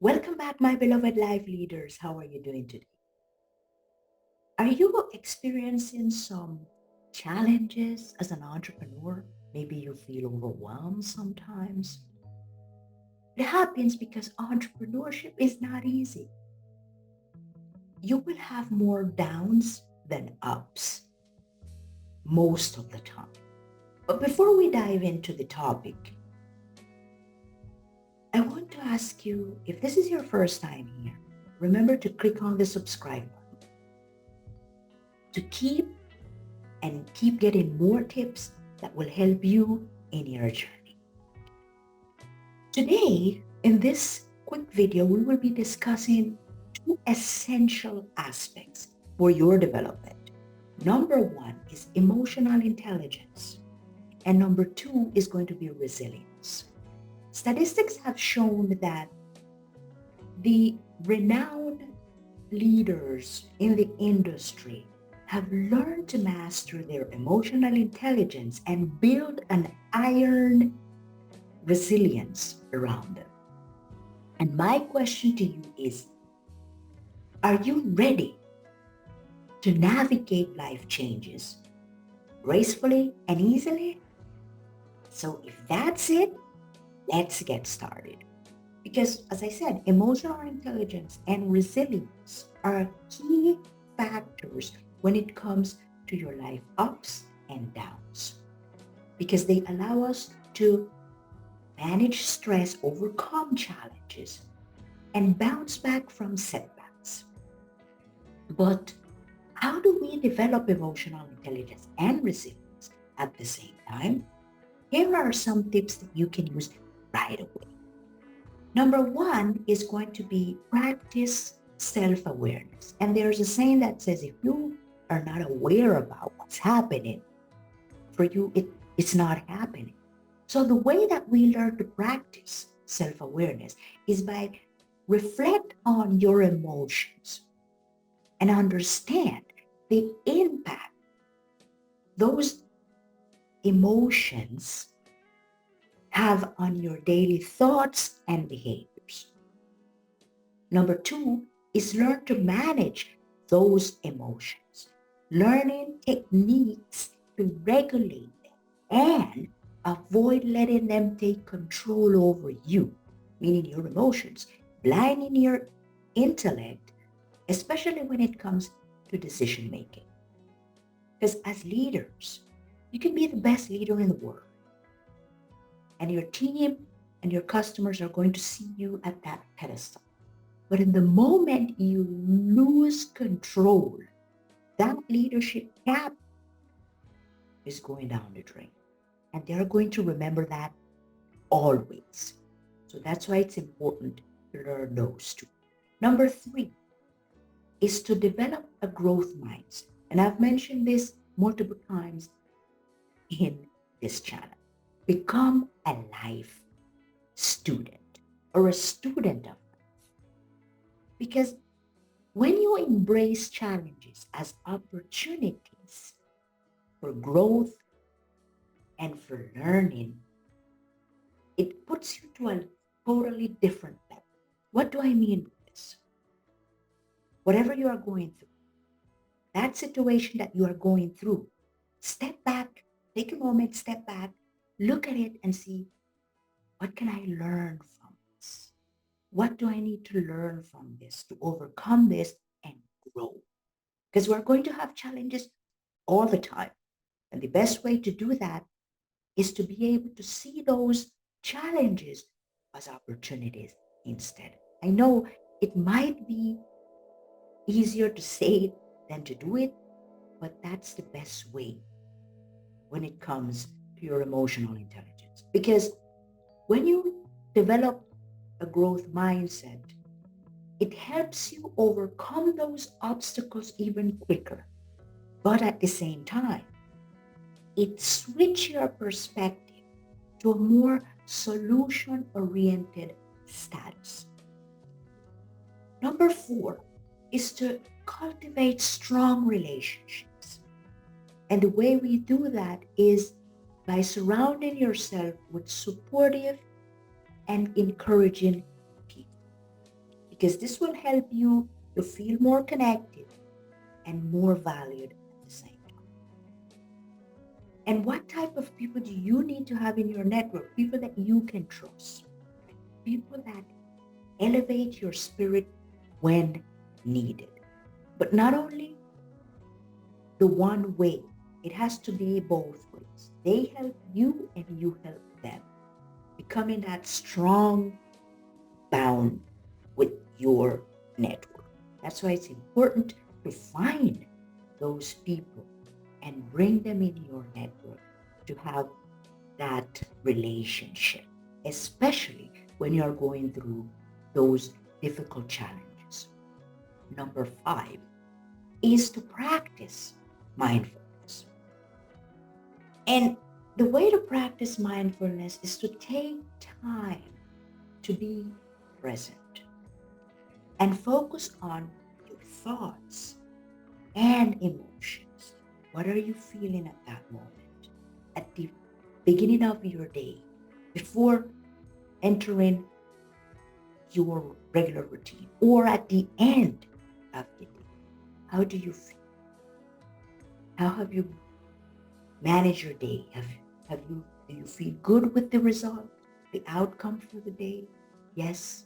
Welcome back, my beloved life leaders. How are you doing today? Are you experiencing some challenges as an entrepreneur? Maybe you feel overwhelmed sometimes. It happens because entrepreneurship is not easy. You will have more downs than ups most of the time. But before we dive into the topic, I want to ask you, if this is your first time here, remember to click on the subscribe button to keep getting more tips that will help you in your journey. Today, in this quick video, we will be discussing two essential aspects for your development. Number one is emotional intelligence, and number two is going to be resilience. Statistics have shown that the renowned leaders in the industry have learned to master their emotional intelligence and build an iron resilience around them. And my question to you is, are you ready to navigate life changes gracefully and easily? So if that's it, let's get started. Because as I said, emotional intelligence and resilience are key factors when it comes to your life ups and downs. Because they allow us to manage stress, overcome challenges, and bounce back from setbacks. But how do we develop emotional intelligence and resilience at the same time? Here are some tips that you can use right away. Number one is going to be practice self-awareness. And there's a saying that says if you are not aware about what's happening, for you, it's not happening. So the way that we learn to practice self-awareness is by reflect on your emotions and understand the impact those emotions have on your daily thoughts and behaviors. Number two is learn to manage those emotions, learning techniques to regulate them and avoid letting them take control over you, meaning your emotions, blinding your intellect, especially when it comes to decision making. Because as leaders, you can be the best leader in the world, and your team and your customers are going to see you at that pedestal. But in the moment you lose control, that leadership gap is going down the drain. And they're going to remember that always. So that's why it's important to learn those two. Number three is to develop a growth mindset. And I've mentioned this multiple times in this channel. Become a life student or a student of life. Because when you embrace challenges as opportunities for growth and for learning, it puts you to a totally different level. What do I mean by this? Whatever you are going through, that situation that you are going through, step back, take a moment, step back, look at it and see, what can I learn from this? What do I need to learn from this to overcome this and grow? Because we're going to have challenges all the time. And the best way to do that is to be able to see those challenges as opportunities instead. I know it might be easier to say it than to do it, but that's the best way when it comes to your emotional intelligence. Because when you develop a growth mindset, it helps you overcome those obstacles even quicker. But at the same time, it switches your perspective to a more solution-oriented status. Number four is to cultivate strong relationships. And the way we do that is by surrounding yourself with supportive and encouraging people. because this will help you to feel more connected and more valued at the same time. And what type of people do you need to have in your network? People that you can trust, people that elevate your spirit when needed. But not only the one way, it has to be both ways. They help you and you help them, becoming that strong bound with your network. That's why it's important to find those people and bring them in your network to have that relationship, especially when you're going through those difficult challenges. Number 5 is to practice mindfulness. And the way to practice mindfulness is to take time to be present and focus on your thoughts and emotions. What are you feeling at that moment? At the beginning of your day, before entering your regular routine, or at the end of the day? How do you feel? How have you managed your day? Do you feel good with the result, the outcome for the day? Yes,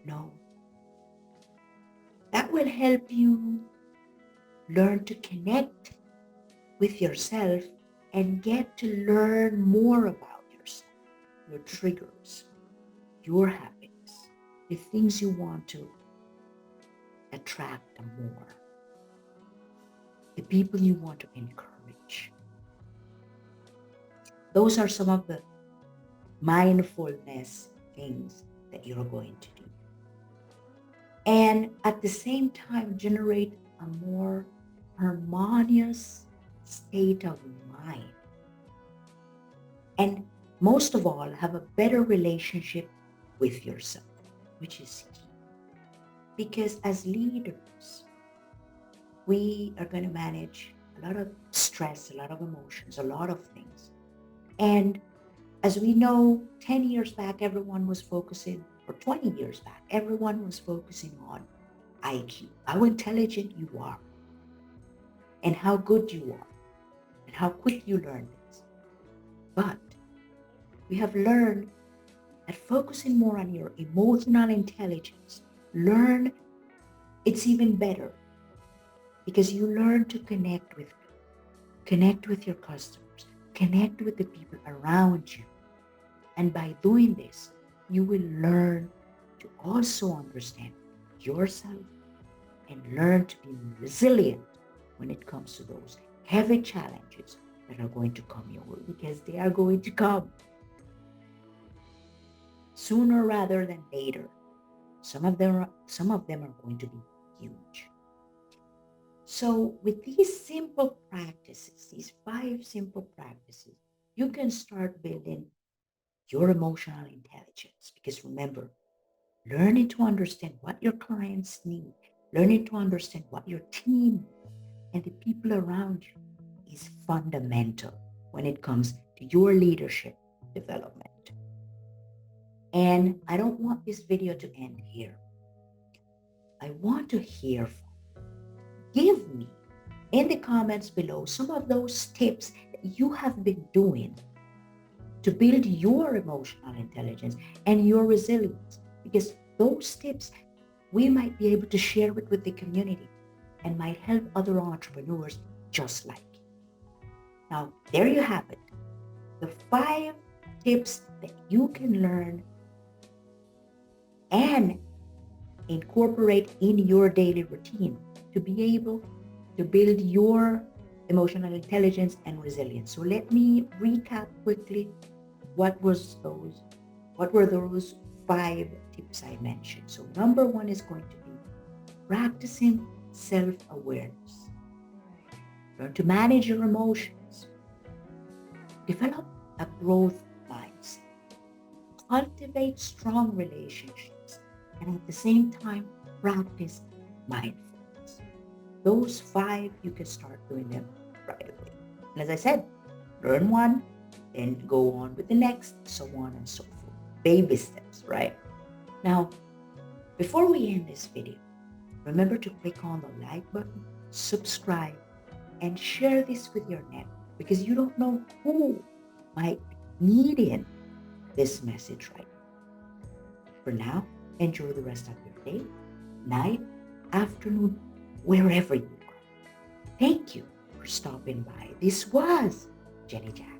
no. That will help you learn to connect with yourself and get to learn more about yourself, your triggers, your happiness, the things you want to attract more, the people you want to encourage. Those are some of the mindfulness things that you're going to do. And at the same time, generate a more harmonious state of mind. And most of all, have a better relationship with yourself, which is key. Because as leaders, we are going to manage a lot of stress, a lot of emotions, a lot of things. And as we know, 10 years back, everyone was focusing, or 20 years back, everyone was focusing on IQ, how intelligent you are, and how good you are, and how quick you learn things. But we have learned that focusing more on your emotional intelligence, it's even better, because you learn to connect with people, connect with your customers, connect with the people around you. And by doing this, you will learn to also understand yourself and learn to be resilient when it comes to those heavy challenges that are going to come your way, because they are going to come sooner rather than later. Some of them are going to be huge. So with these simple practices, these 5 simple practices, you can start building your emotional intelligence. Because remember, learning to understand what your clients need, learning to understand what your team and the people around you is fundamental when it comes to your leadership development. And I don't want this video to end here. I want to hear from you. Give me in the comments below some of those tips that you have been doing to build your emotional intelligence and your resilience, because those tips we might be able to share it with the community and might help other entrepreneurs just like you. Now, there you have it. The 5 tips that you can learn and incorporate in your daily routine to be able to build your emotional intelligence and resilience. So let me recap quickly what were those 5 tips I mentioned. So number 1 is going to be practicing self-awareness. Learn to manage your emotions. Develop a growth mindset. Cultivate strong relationships. And at the same time, practice mindfulness. Those 5, you can start doing them right away. And as I said, learn one, then go on with the next, so on and so forth. Baby steps, right? Now, Before we end this video, remember to click on the like button, subscribe, and share this with your network because you don't know who might be needing this message right now. For now, enjoy the rest of your day, night, afternoon, wherever you are. Thank you for stopping by. This was Jenny Jack.